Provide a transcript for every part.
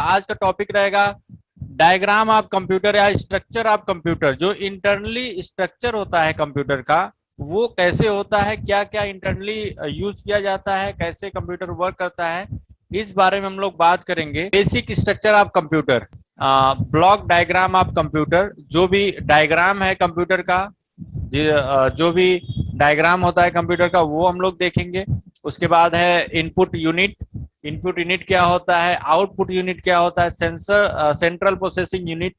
आज का टॉपिक रहेगा डायग्राम ऑफ कंप्यूटर या स्ट्रक्चर ऑफ कंप्यूटर। जो इंटरनली स्ट्रक्चर होता है कंप्यूटर का वो कैसे होता है, क्या क्या इंटरनली यूज किया जाता है, कैसे कंप्यूटर वर्क करता है, इस बारे में हम लोग बात करेंगे। Basic structure of computer, block diagram of computer, जो भी डायग्राम है कंप्यूटर का, जो भी डायग्राम होता है कंप्यूटर का वो हम लोग देखेंगे। उसके बाद है इनपुट यूनिट। इनपुट यूनिट क्या होता है, आउटपुट यूनिट क्या होता है, सेंट्रल प्रोसेसिंग यूनिट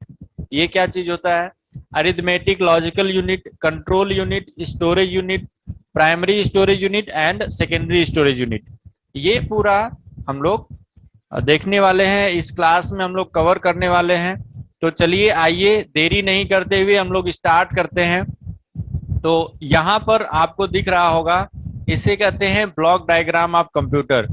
ये क्या चीज होता है, arithmetic logical unit, control unit, storage unit, primary storage unit and secondary storage unit, ये पूरा हम लोग देखने वाले हैं। इस क्लास में हम लोग कवर करने वाले हैं। तो चलिए आइए देरी नहीं करते हुए हम लोग स्टार्ट करते हैं। तो यहाँ पर आपको दिख रहा होगा, इसे कहते हैं ब्लॉक डायग्राम ऑफ कंप्यूटर।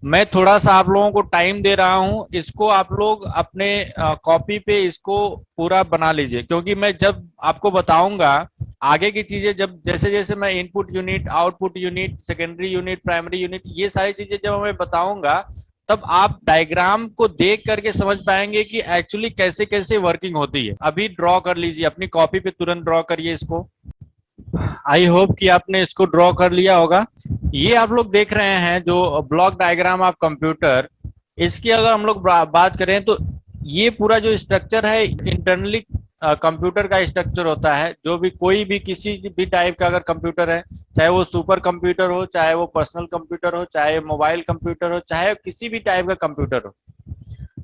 मैं थोड़ा सा आप लोगों को टाइम दे रहा हूँ, इसको आप लोग अपने कॉपी पे इसको पूरा बना लीजिए, क्योंकि मैं जब आपको बताऊंगा आगे की चीजें, जब जैसे जैसे मैं input unit, output unit, secondary unit, primary unit, ये सारी चीजें जब मैं बताऊंगा तब आप डायग्राम को देख करके समझ पाएंगे कि एक्चुअली कैसे कैसे वर्किंग होती है। अभी ड्रॉ कर लीजिए अपनी कॉपी पे, तुरंत ड्रॉ करिए इसको। आई होप कि आपने इसको ड्रॉ कर लिया होगा। ये आप लोग देख रहे हैं जो ब्लॉक डायग्राम ऑफ कंप्यूटर, इसकी अगर हम लोग बात करें तो ये पूरा जो स्ट्रक्चर है इंटरनली कंप्यूटर का स्ट्रक्चर होता है। जो भी कोई भी किसी भी टाइप का अगर कंप्यूटर है, चाहे वो सुपर कंप्यूटर हो, चाहे वो पर्सनल कंप्यूटर हो, चाहे मोबाइल कंप्यूटर हो, चाहे किसी भी टाइप का कंप्यूटर हो,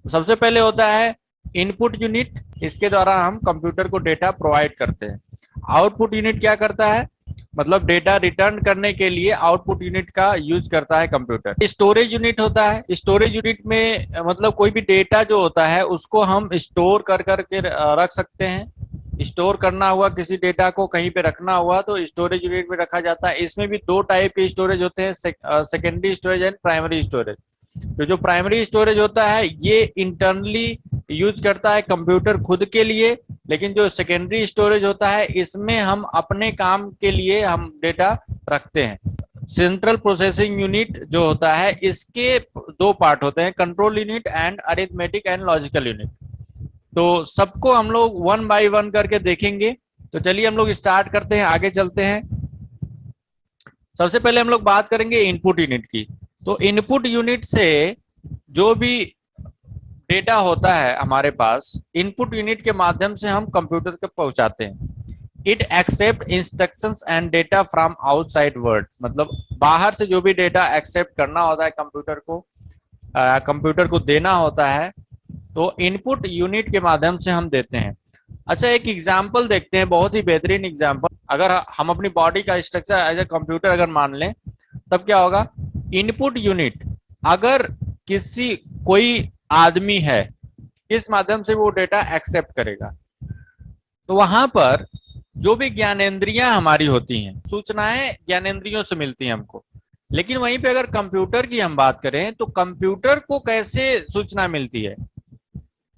सबसे पहले होता है इनपुट यूनिट। इसके द्वारा हम कंप्यूटर को डेटा प्रोवाइड करते हैं। आउटपुट यूनिट क्या करता है, मतलब डेटा रिटर्न करने के लिए आउटपुट यूनिट का यूज करता है कंप्यूटर। स्टोरेज यूनिट होता है। स्टोरेज यूनिट में मतलब कोई भी डेटा जो होता है उसको हम स्टोर कर करके रख सकते हैं। स्टोर करना हुआ किसी डेटा को कहीं पे रखना हुआ तो स्टोरेज यूनिट में रखा जाता है। इसमें भी दो टाइप के स्टोरेज होते हैं, secondary storage and primary storage. तो जो प्राइमरी स्टोरेज होता है ये इंटरनली यूज करता है कंप्यूटर खुद के लिए, लेकिन जो सेकेंडरी स्टोरेज होता है इसमें हम अपने काम के लिए हम डेटा रखते हैं। सेंट्रल प्रोसेसिंग यूनिट जो होता है इसके दो पार्ट होते हैं, control unit and arithmetic and logical unit. तो सबको हम लोग वन बाय वन करके देखेंगे। तो चलिए हम लोग स्टार्ट करते हैं, आगे चलते हैं। सबसे पहले हम लोग बात करेंगे इनपुट यूनिट की। तो इनपुट यूनिट से जो भी डेटा होता है हमारे पास, इनपुट यूनिट के माध्यम से हम कंप्यूटर तक पहुंचाते हैं। It accept instructions and data from outside world, मतलब बाहर से जो भी डेटा एक्सेप्ट करना होता है कंप्यूटर को देना होता है, तो इनपुट यूनिट के माध्यम से हम देते हैं। अच्छा, एक एग्जाम्पल देखते हैं, बहुत ही बेहतरीन एग्जाम्पल। अगर हम अपनी बॉडी का स्ट्रक्चर एज ए कंप्यूटर अगर मान लें तब क्या होगा, इनपुट यूनिट अगर कोई आदमी है, किस माध्यम से वो डेटा एक्सेप्ट करेगा, तो वहां पर जो भी ज्ञानेंद्रियां हमारी होती हैं, सूचनाएं ज्ञानेंद्रियों से मिलती हैं हमको। लेकिन वहीं पे अगर कंप्यूटर की हम बात करें तो कंप्यूटर को कैसे सूचना मिलती है,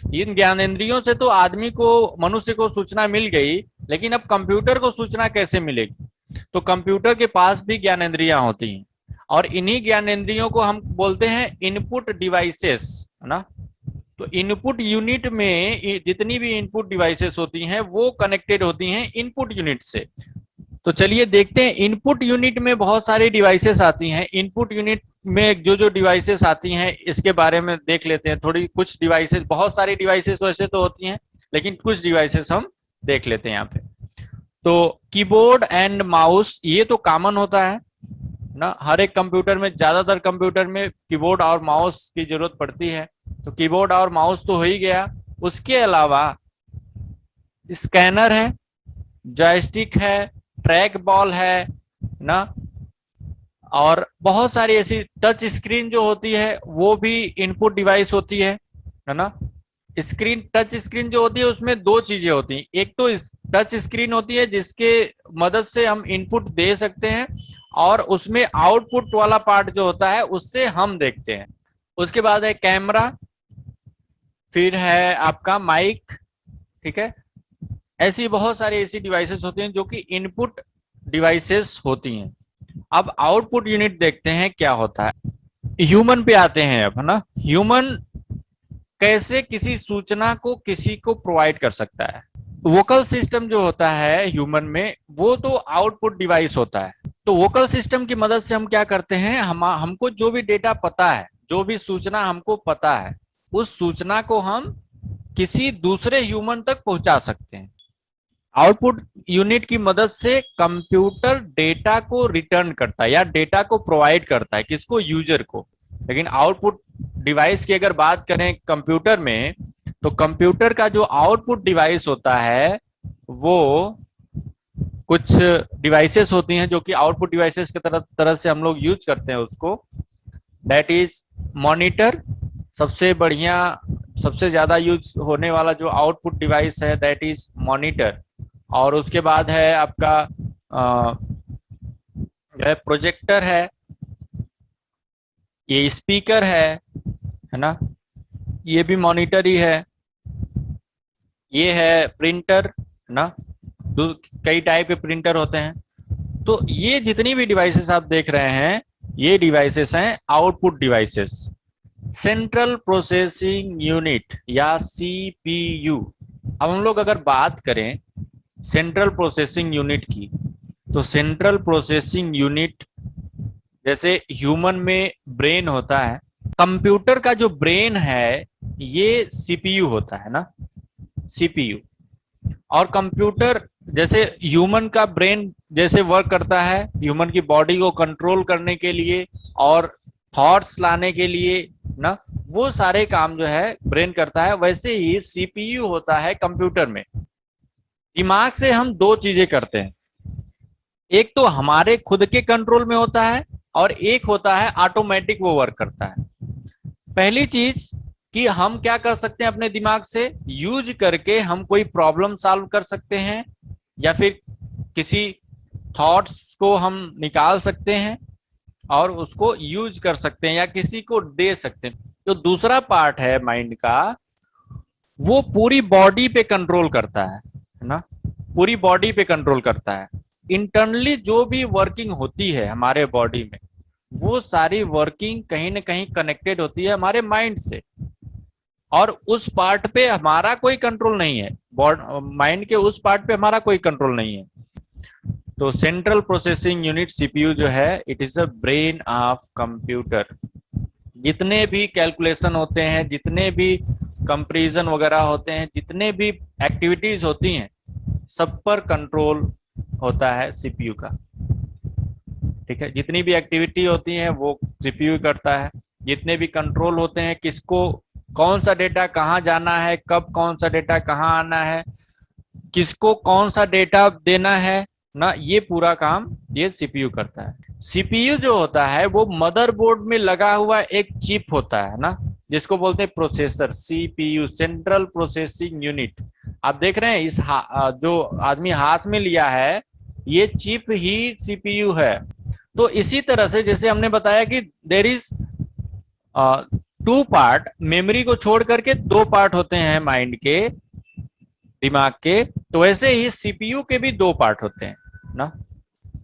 इन ज्ञानेंद्रियों से तो आदमी को, मनुष्य को सूचना मिल गई, लेकिन अब कंप्यूटर को सूचना कैसे मिलेगी। तो कंप्यूटर के पास भी ज्ञानेंद्रियां होती हैं और इन्हीं ज्ञानेंद्रियों को हम बोलते हैं इनपुट डिवाइसेस, है ना। तो इनपुट यूनिट में जितनी भी इनपुट डिवाइसेस होती हैं वो कनेक्टेड होती हैं इनपुट यूनिट से। तो चलिए देखते हैं, इनपुट यूनिट में बहुत सारी डिवाइसेस आती हैं। इनपुट यूनिट में जो जो डिवाइसेस आती हैं इसके बारे में देख लेते हैं थोड़ी। कुछ डिवाइसेस, बहुत सारी डिवाइसेस वैसे तो होती हैं, लेकिन कुछ डिवाइसेस हम देख लेते हैं यहाँ पे। तो कीबोर्ड एंड माउस ये तो कॉमन होता है ना, हर एक कंप्यूटर में, ज्यादातर कंप्यूटर में कीबोर्ड और माउस की जरूरत पड़ती है। तो कीबोर्ड और माउस तो हो ही गया। उसके अलावा स्कैनर है, जॉयस्टिक है, ट्रैक बॉल है ना, और बहुत सारी ऐसी टच स्क्रीन जो होती है वो भी इनपुट डिवाइस होती है ना। टच स्क्रीन जो होती है उसमें दो चीजें होती हैं, एक तो टच स्क्रीन होती है जिसके मदद से हम इनपुट दे सकते हैं, और उसमें आउटपुट वाला पार्ट जो होता है उससे हम देखते हैं। उसके बाद है कैमरा, फिर है आपका माइक, ठीक है। ऐसी बहुत सारी ऐसी डिवाइसेस होती हैं जो कि इनपुट डिवाइसेस होती हैं। अब आउटपुट यूनिट देखते हैं क्या होता है। ह्यूमन पे आते हैं अब, है ना। ह्यूमन कैसे किसी सूचना को किसी को प्रोवाइड कर सकता है। वोकल सिस्टम जो होता है ह्यूमन में, वो तो आउटपुट डिवाइस होता है। तो वोकल सिस्टम की मदद से हम क्या करते हैं, हमको जो भी डेटा पता है, जो भी सूचना हमको पता है, उस सूचना को हम किसी दूसरे ह्यूमन तक पहुंचा सकते हैं। आउटपुट यूनिट की मदद से कंप्यूटर डेटा को रिटर्न करता है या डेटा को प्रोवाइड करता है, किसको, यूजर को। लेकिन आउटपुट डिवाइस की अगर बात करें कंप्यूटर में, तो कंप्यूटर का जो आउटपुट डिवाइस होता है वो कुछ डिवाइसेस होती हैं जो कि आउटपुट डिवाइसेस की तरह से हम लोग यूज करते हैं उसको। दैट इज मॉनिटर, सबसे बढ़िया, सबसे ज्यादा यूज होने वाला जो आउटपुट डिवाइस है दैट इज मॉनिटर। और उसके बाद है आपका प्रोजेक्टर है, ये स्पीकर है ना, ये भी मॉनिटर ही है। ये है प्रिंटर, है ना, कई टाइप के प्रिंटर होते हैं। तो ये जितनी भी डिवाइसेस आप देख रहे हैं, ये डिवाइसेस हैं output devices. Central processing unit या सीपीयू। अब हम लोग अगर बात करें सेंट्रल प्रोसेसिंग यूनिट की, तो सेंट्रल प्रोसेसिंग यूनिट जैसे ह्यूमन में ब्रेन होता है, कंप्यूटर का जो ब्रेन है ये सीपीयू होता है ना, सीपीयू। और कंप्यूटर जैसे ह्यूमन का ब्रेन जैसे वर्क करता है ह्यूमन की बॉडी को कंट्रोल करने के लिए और थॉट्स लाने के लिए ना, वो सारे काम जो है ब्रेन करता है, वैसे ही सीपीयू होता है कंप्यूटर में। दिमाग से हम दो चीजें करते हैं, एक तो हमारे खुद के कंट्रोल में होता है और एक होता है ऑटोमेटिक, वो वर्क करता है। पहली चीज कि हम क्या कर सकते हैं, अपने दिमाग से यूज करके हम कोई प्रॉब्लम सॉल्व कर सकते हैं या फिर किसी थॉट्स को हम निकाल सकते हैं और उसको यूज कर सकते हैं या किसी को दे सकते हैं। जो दूसरा पार्ट है माइंड का, वो पूरी बॉडी पे कंट्रोल करता है ना, पूरी बॉडी पे कंट्रोल करता है। इंटरनली जो भी वर्किंग होती है हमारे बॉडी में, वो सारी वर्किंग कहीं ना कहीं कनेक्टेड होती है हमारे माइंड से, और उस पार्ट पे हमारा कोई कंट्रोल नहीं है, माइंड के उस पार्ट पे हमारा कोई कंट्रोल नहीं है। तो सेंट्रल प्रोसेसिंग यूनिट सीपीयू जो है, it is a brain of computer. जितने भी कैलकुलेशन होते हैं, जितने भी कंपैरिजन वगैरह होते हैं, जितने भी एक्टिविटीज होती हैं, सब पर कंट्रोल होता है सीपीयू का। ठीक है, जितनी भी एक्टिविटी होती है वो सीपीयू करता है। जितने भी कंट्रोल होते हैं, किसको कौन सा डेटा कहाँ जाना है, कब कौन सा डेटा कहाँ आना है, किसको कौन सा डेटा देना है ना, ये पूरा काम ये सीपीयू करता है। सीपीयू जो होता है वो मदरबोर्ड में लगा हुआ एक चिप होता है ना, जिसको बोलते हैं processor, CPU, central processing unit. आप देख रहे हैं इस जो आदमी हाथ में लिया है, ये चिप ही सीपीयू है। तो इसी तरह से जैसे हमने बताया कि there is two part, memory को छोड़ करके दो पार्ट होते हैं माइंड के, दिमाग के, तो वैसे ही सीपीयू के भी दो पार्ट होते हैं ना।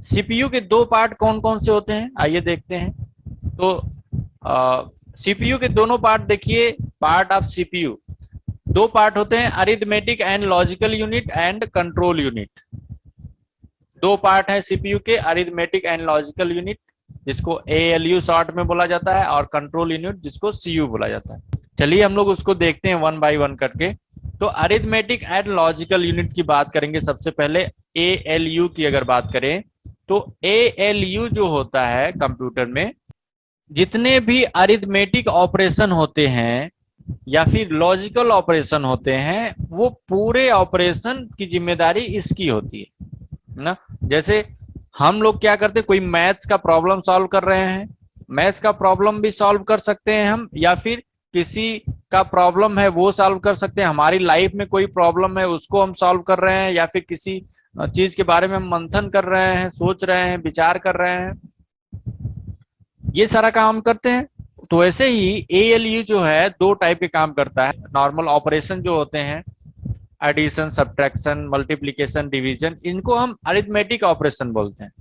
सीपीयू के दो पार्ट कौन कौन से होते हैं, आइए देखते हैं। तो सीपीयू के दोनों पार्ट देखिए, पार्ट ऑफ सीपीयू दो पार्ट होते हैं, arithmetic and logical unit and control unit. दो पार्ट है सीपीयू के, अरिथमेटिक एंड लॉजिकल यूनिट जिसको एएलयू शॉर्ट में बोला जाता है, और कंट्रोल यूनिट जिसको सीयू बोला जाता है। चलिए हम लोग उसको देखते हैं वन बाय वन करके। तो अरिथमेटिक एंड लॉजिकल यूनिट की बात करेंगे सबसे पहले। एएलयू की अगर बात करें तो एएलयू जो होता है कंप्यूटर में, जितने भी अरिथमेटिक ऑपरेशन होते हैं या फिर लॉजिकल ऑपरेशन होते हैं, वो पूरे ऑपरेशन की जिम्मेदारी इसकी होती है ना। जैसे हम लोग क्या करते हैं, कोई मैथ्स का प्रॉब्लम सॉल्व कर रहे हैं, मैथ्स का प्रॉब्लम भी सॉल्व कर सकते हैं हम, या फिर किसी का प्रॉब्लम है वो सॉल्व कर सकते हैं। हमारी लाइफ में कोई प्रॉब्लम है उसको हम सॉल्व कर रहे हैं, या फिर किसी चीज के बारे में हम मंथन कर रहे हैं, सोच रहे हैं, विचार कर रहे हैं, ये सारा काम करते हैं। तो वैसे ही एएलयू जो है दो टाइप के काम करता है। नॉर्मल ऑपरेशन जो होते हैं, एडिशन, सब्ट्रैक्शन, मल्टीप्लिकेशन, डिवीजन, इनको हम अरिथमेटिक ऑपरेशन बोलते हैं।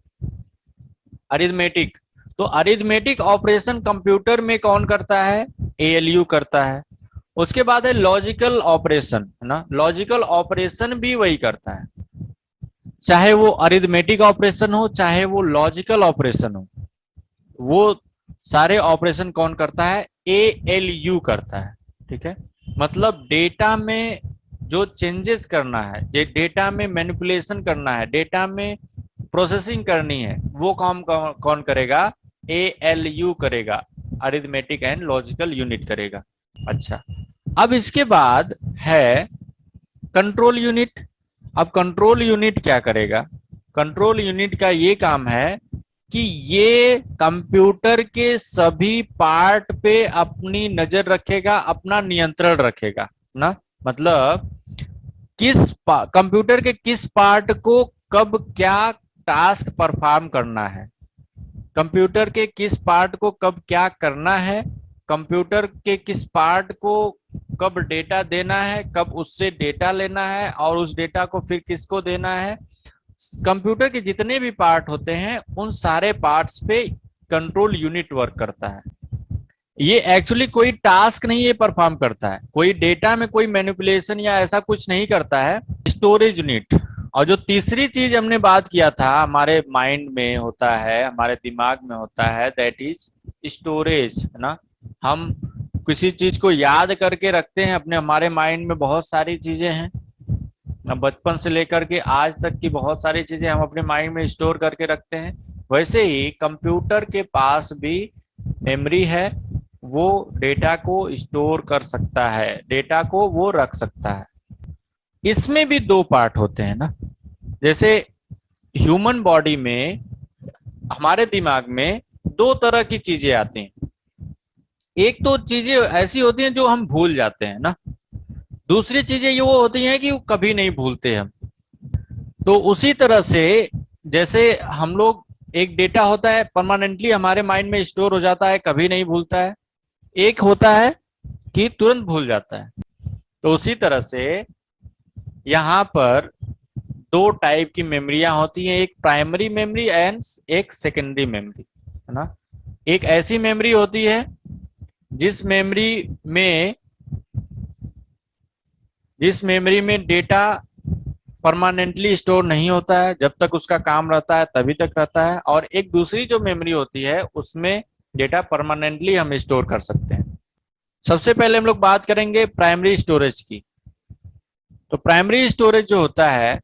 अरिथमेटिक, तो अरिथमेटिक ऑपरेशन कंप्यूटर में कौन करता है, एएलयू करता है। उसके बाद है लॉजिकल ऑपरेशन, है ना। लॉजिकल ऑपरेशन भी वही करता है, चाहे वो अरिथमेटिक ऑपरेशन हो चाहे वो लॉजिकल ऑपरेशन हो, वो सारे ऑपरेशन कौन करता है, ALU करता है। ठीक है, मतलब डेटा में जो चेंजेस करना है, डेटा में मैनिपुलेशन करना है, डेटा में प्रोसेसिंग करनी है, वो काम कौन करेगा, ALU करेगा, अरिथमेटिक एंड लॉजिकल यूनिट करेगा। अच्छा, अब इसके बाद है कंट्रोल यूनिट। अब कंट्रोल यूनिट क्या करेगा, कंट्रोल यूनिट का ये काम है कि ये कंप्यूटर के सभी पार्ट पे अपनी नजर रखेगा, अपना नियंत्रण रखेगा ना। मतलब कंप्यूटर के किस पार्ट को कब क्या टास्क परफॉर्म करना है, कंप्यूटर के किस पार्ट को कब क्या करना है, कंप्यूटर के किस पार्ट को कब डेटा देना है, कब उससे डेटा लेना है और उस डेटा को फिर किसको देना है। कंप्यूटर के जितने भी पार्ट होते हैं उन सारे पार्ट्स पे कंट्रोल यूनिट वर्क करता है। ये एक्चुअली कोई टास्क नहीं ये परफॉर्म करता है, कोई डेटा में कोई मैनिपुलेशन या ऐसा कुछ नहीं करता है। स्टोरेज यूनिट, और जो तीसरी चीज हमने बात किया था हमारे माइंड में होता है, हमारे दिमाग में होता है, दैट इज स्टोरेज, है ना। हम किसी चीज को याद करके रखते हैं अपने, हमारे माइंड में बहुत सारी चीजें हैं, बचपन से लेकर के आज तक की बहुत सारी चीजें हम अपने माइंड में स्टोर करके रखते हैं। वैसे ही कंप्यूटर के पास भी मेमोरी है, वो डेटा को स्टोर कर सकता है, डेटा को वो रख सकता है। इसमें भी दो पार्ट होते हैं ना, जैसे ह्यूमन बॉडी में, हमारे दिमाग में दो तरह की चीजें आती हैं। एक तो चीजें ऐसी होती हैं जो हम भूल जाते हैं ना, दूसरी चीजें ये वो होती हैं कि वो कभी नहीं भूलते हम। तो उसी तरह से जैसे हम लोग, एक डेटा होता है परमानेंटली हमारे माइंड में स्टोर हो जाता है, कभी नहीं भूलता है, एक होता है कि तुरंत भूल जाता है। तो उसी तरह से यहाँ पर दो टाइप की मेमोरियां होती हैं, एक प्राइमरी मेमोरी एंड एक सेकेंडरी मेमोरी, है ना। एक ऐसी मेमोरी होती है जिस मेमोरी में डेटा परमानेंटली स्टोर नहीं होता है, जब तक उसका काम रहता है तभी तक रहता है। और एक दूसरी जो मेमोरी होती है उसमें डेटा परमानेंटली हम स्टोर कर सकते हैं। सबसे पहले हम लोग बात करेंगे प्राइमरी स्टोरेज की। तो प्राइमरी स्टोरेज जो होता है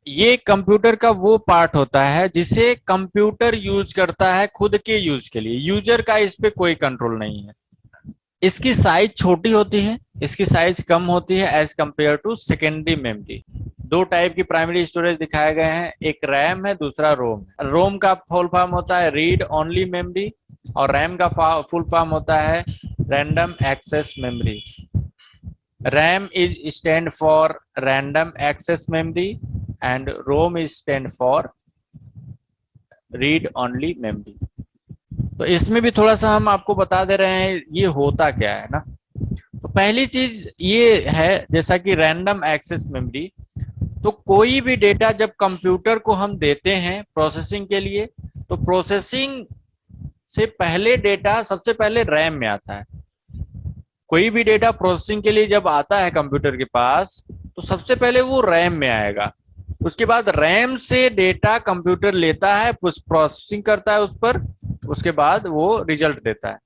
ये कंप्यूटर का वो पार्ट होता है जिसे कंप्यूटर यूज करता है खुद के यूज के लिए, यूजर का इस पे कोई कंट्रोल नहीं है। इसकी साइज छोटी होती है, इसकी साइज कम होती है as compare to secondary memory. दो टाइप की प्राइमरी स्टोरेज दिखाए गए हैं, एक रैम है दूसरा रोम है। रोम का फुल फॉर्म होता है रीड ओनली मेमोरी और रैम का फुल फॉर्म होता है random access memory. RAM is stand for random access memory and ROM is stand for read only memory. तो इसमें भी थोड़ा सा हम आपको बता दे रहे हैं ये होता क्या है ना। तो पहली चीज ये है जैसा कि रैंडम एक्सेस मेमोरी, तो कोई भी डेटा जब कंप्यूटर को हम देते हैं प्रोसेसिंग के लिए, तो प्रोसेसिंग से पहले डेटा सबसे पहले रैम में आता है। कोई भी डेटा प्रोसेसिंग के लिए जब आता है कंप्यूटर के पास तो सबसे पहले वो रैम में आएगा, उसके बाद रैम से डेटा कंप्यूटर लेता है, प्रोसेसिंग करता है उस पर, उसके बाद वो रिजल्ट देता है।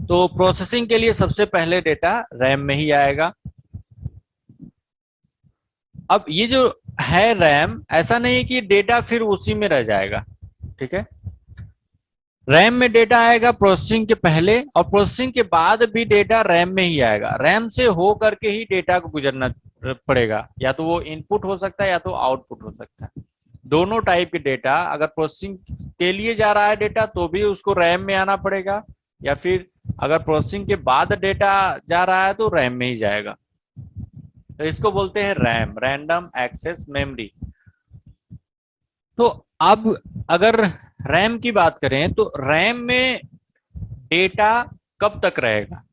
तो प्रोसेसिंग के लिए सबसे पहले डेटा रैम में ही आएगा। अब ये जो है रैम, ऐसा नहीं कि डेटा फिर उसी में रह जाएगा, ठीक है। रैम में डेटा आएगा प्रोसेसिंग के पहले और प्रोसेसिंग के बाद भी डेटा रैम में ही आएगा। रैम से हो करके ही डेटा को गुजरना पड़ेगा, या तो वो इनपुट हो सकता है या तो आउटपुट हो सकता है। दोनों टाइप के डेटा, अगर प्रोसेसिंग के लिए जा रहा है डेटा तो भी उसको रैम में आना पड़ेगा, या फिर अगर प्रोसेसिंग के बाद डेटा जा रहा है तो रैम में ही जाएगा। तो इसको बोलते हैं रैम, रैंडम एक्सेस मेमोरी। तो अब अगर रैम की बात करें तो रैम में डेटा कब तक रहेगा,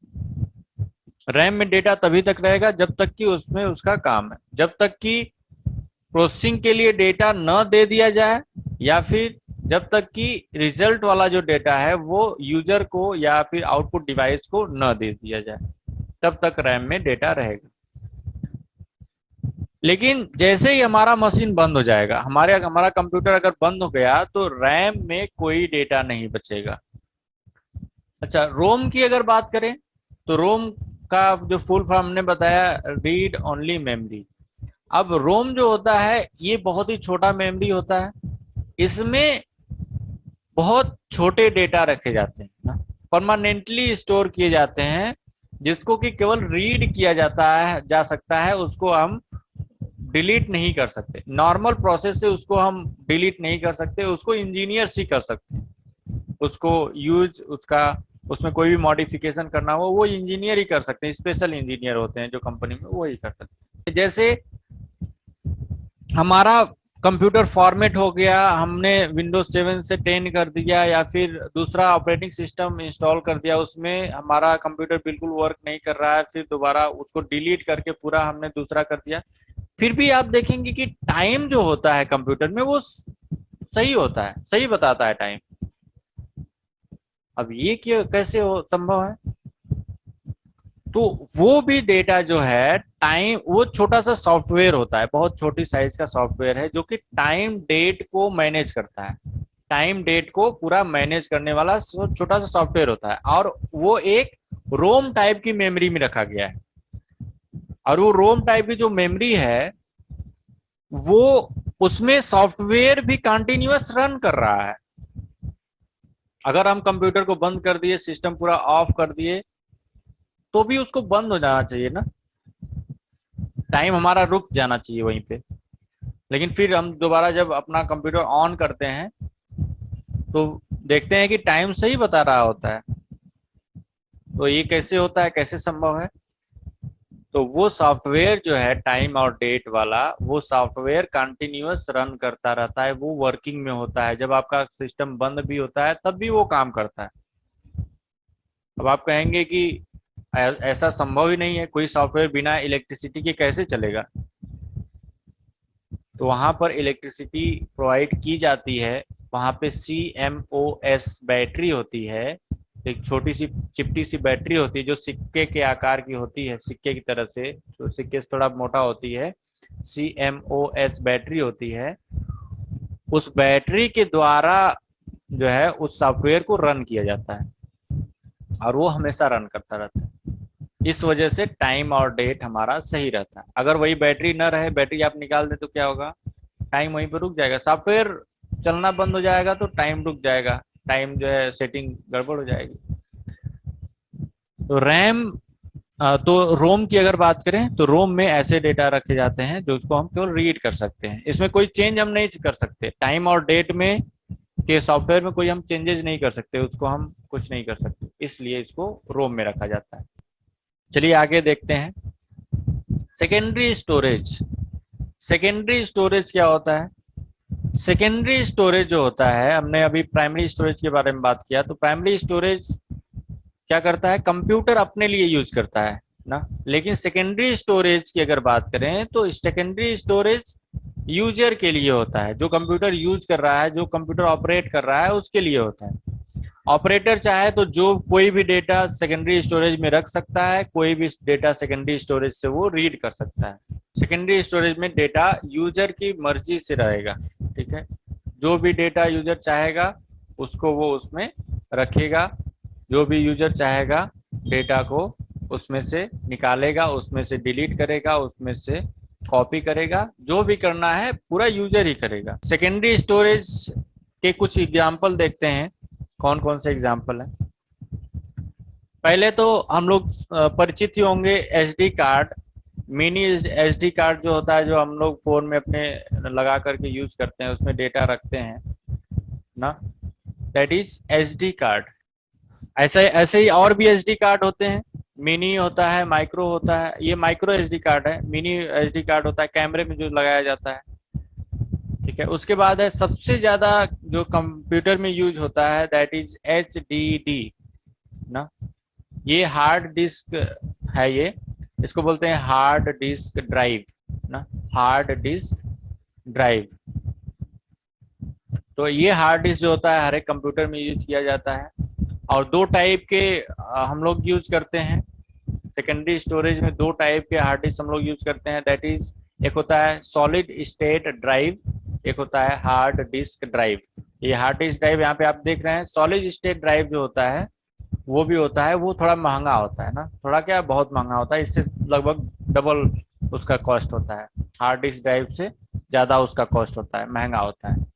रैम में डेटा तभी तक रहेगा जब तक कि उसमें उसका काम है, जब तक कि प्रोसेसिंग के लिए डेटा न दे दिया जाए या फिर जब तक कि रिजल्ट वाला जो डेटा है वो यूजर को या फिर आउटपुट डिवाइस को न दे दिया जाए, तब तक रैम में डेटा रहेगा। लेकिन जैसे ही हमारा मशीन बंद हो जाएगा, हमारा कंप्यूटर अगर बंद हो गया, तो रैम में कोई डेटा नहीं बचेगा। अच्छा, रोम की अगर बात करें तो रोम का जो फुल फॉर्म हमने बताया, रीड ओनली मेमोरी। अब रोम जो होता है ये बहुत ही छोटा मेमोरी होता है, इसमें बहुत छोटे डेटा रखे जाते हैं ना, परमानेंटली स्टोर किए जाते हैं, जिसको कि केवल रीड किया जाता है जा सकता है, उसको हम डिलीट नहीं कर सकते। नॉर्मल प्रोसेस से उसको हम डिलीट नहीं कर सकते, उसको इंजीनियर्स ही कर सकते हैं। उसको यूज उसका उसमें कोई भी मॉडिफिकेशन करना हो वो इंजीनियर ही कर सकते हैं, स्पेशल इंजीनियर होते हैं जो कंपनी में, वो ही कर सकते हैं। जैसे हमारा कंप्यूटर फॉर्मेट हो गया, हमने विंडोज 7 से 10 कर दिया या फिर दूसरा ऑपरेटिंग सिस्टम इंस्टॉल कर दिया, उसमें हमारा कंप्यूटर बिल्कुल वर्क नहीं कर रहा है, फिर दोबारा उसको डिलीट करके पूरा हमने दूसरा कर दिया, फिर भी आप देखेंगे कि टाइम जो होता है कंप्यूटर में वो सही होता है, सही बताता है टाइम। अब ये क्यों, कैसे हो संभव है? तो वो भी डेटा जो है टाइम, वो छोटा सा सॉफ्टवेयर होता है, बहुत छोटी साइज का सॉफ्टवेयर है जो कि टाइम डेट को मैनेज करता है। टाइम डेट को पूरा मैनेज करने वाला छोटा सा सॉफ्टवेयर होता है, और वो एक रोम टाइप की मेमोरी में रखा गया है। और वो रोम टाइप की जो मेमोरी है वो, उसमें सॉफ्टवेयर भी कंटिन्यूअस रन कर रहा है। अगर हम कंप्यूटर को बंद कर दिए, सिस्टम पूरा ऑफ कर दिए, तो भी उसको बंद हो जाना चाहिए ना, टाइम हमारा रुक जाना चाहिए वहीं पे। लेकिन फिर हम दोबारा जब अपना कंप्यूटर ऑन करते हैं तो देखते हैं कि टाइम सही बता रहा होता है। तो ये कैसे होता है, कैसे संभव है? तो वो सॉफ्टवेयर जो है टाइम और डेट वाला, वो सॉफ्टवेयर कंटिन्यूअस रन करता रहता है, वो वर्किंग में होता है। जब आपका सिस्टम बंद भी होता है तब भी वो काम करता है। अब आप कहेंगे कि ऐसा संभव ही नहीं है, कोई सॉफ्टवेयर बिना इलेक्ट्रिसिटी के कैसे चलेगा? तो वहां पर इलेक्ट्रिसिटी प्रोवाइड की जाती है, वहां पे CMOS बैटरी होती है, एक छोटी सी चिपटी सी बैटरी होती है जो सिक्के के आकार की होती है, सिक्के की तरह से, तो सिक्के से थोड़ा मोटा होती है। CMOS बैटरी होती है, उस बैटरी के द्वारा जो है उस सॉफ्टवेयर को रन किया जाता है, और वो हमेशा रन करता रहता है। इस वजह से टाइम और डेट हमारा सही रहता है। अगर वही बैटरी न रहे, बैटरी आप निकाल दें, तो क्या होगा? टाइम वहीं पर रुक जाएगा, सॉफ्टवेयर चलना बंद हो जाएगा, तो टाइम रुक जाएगा, टाइम जो है सेटिंग गड़बड़ हो जाएगी। तो रैम, तो रोम की अगर बात करें तो रोम में ऐसे डेटा रखे जाते हैं जो उसको हम केवल रीड कर सकते हैं, इसमें कोई चेंज हम नहीं कर सकते। टाइम और डेट में के सॉफ्टवेयर में कोई हम चेंजेस नहीं कर सकते, उसको हम कुछ नहीं कर सकते, इसलिए इसको रोम में रखा जाता है। चलिए आगे देखते हैं। Secondary storage. सेकेंडरी स्टोरेज क्या होता है? सेकेंडरी स्टोरेज जो होता है, हमने अभी प्राइमरी स्टोरेज के बारे में बात किया, तो प्राइमरी स्टोरेज क्या करता है? कंप्यूटर अपने लिए यूज करता है ना। लेकिन सेकेंडरी स्टोरेज की अगर बात करें तो सेकेंडरी स्टोरेज यूजर के लिए होता है, जो कंप्यूटर यूज कर रहा है, जो कंप्यूटर ऑपरेट कर रहा है उसके लिए होता है। ऑपरेटर चाहे तो जो कोई भी डेटा सेकेंडरी स्टोरेज में रख सकता है, कोई भी डेटा सेकेंडरी स्टोरेज से वो रीड कर सकता है। सेकेंडरी स्टोरेज में डेटा यूजर की मर्जी से रहेगा, ठीक है। जो भी डेटा यूजर चाहेगा उसको वो उसमें रखेगा, जो भी यूजर चाहेगा डेटा को उसमें से निकालेगा, उसमें से डिलीट करेगा, उसमें से कॉपी करेगा, जो भी करना है पूरा यूजर ही करेगा। सेकेंडरी स्टोरेज के कुछ एग्जाम्पल देखते हैं, कौन कौन से एग्जाम्पल है। पहले तो हम लोग परिचित ही होंगे SD card. Mini SD card जो होता है, जो हम लोग फोन में अपने लगा करके यूज करते हैं, उसमें डेटा रखते हैं ना, दैट इज SD कार्ड। ऐसे ऐसे ही और भी SD कार्ड होते हैं, मिनी होता है, माइक्रो होता है, ये माइक्रो SD कार्ड है। मिनी SD कार्ड होता है कैमरे में जो लगाया जाता है, ठीक है। उसके बाद है सबसे ज्यादा जो कंप्यूटर में यूज होता है, दैट इज HDD ना। ये हार्ड डिस्क है, ये इसको बोलते हैं हार्ड डिस्क ड्राइव ना, हार्ड डिस्क ड्राइव। तो ये हार्ड डिस्क जो होता है हर एक कंप्यूटर में यूज किया जाता है। और दो टाइप के हम लोग यूज करते हैं। सेकेंडरी स्टोरेज में दो टाइप के हार्ड डिस्क हम लोग यूज करते हैं, दैट इज एक होता है सॉलिड स्टेट ड्राइव, एक होता है हार्ड डिस्क ड्राइव। ये हार्ड डिस्क ड्राइव यहाँ पे आप देख रहे हैं, सॉलिड स्टेट ड्राइव जो होता है वो भी होता है, वो थोड़ा महंगा होता है ना, थोड़ा क्या बहुत महंगा होता है, इससे लगभग डबल उसका कॉस्ट होता है, हार्ड डिस्क ड्राइव से ज़्यादा उसका कॉस्ट होता है, महंगा होता है।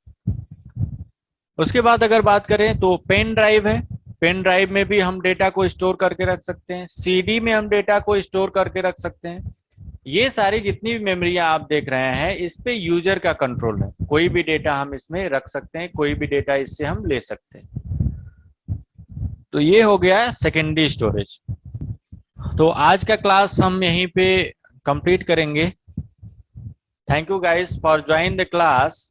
उसके बाद अगर बात करें तो पेन ड्राइव है। पेन ड्राइव में भी हम डेटा को स्टोर करके रख सकते हैं, सीडी में हम डेटा को स्टोर करके रख सकते हैं। ये सारी जितनी भी मेमोरियां आप देख रहे हैं इस पे यूजर का कंट्रोल है, कोई भी डेटा हम इसमें रख सकते हैं, कोई भी डेटा इससे हम ले सकते हैं। तो ये हो गया सेकेंडरी स्टोरेज। तो आज का क्लास हम यहीं पे कंप्लीट करेंगे। Thank you guys for join the class.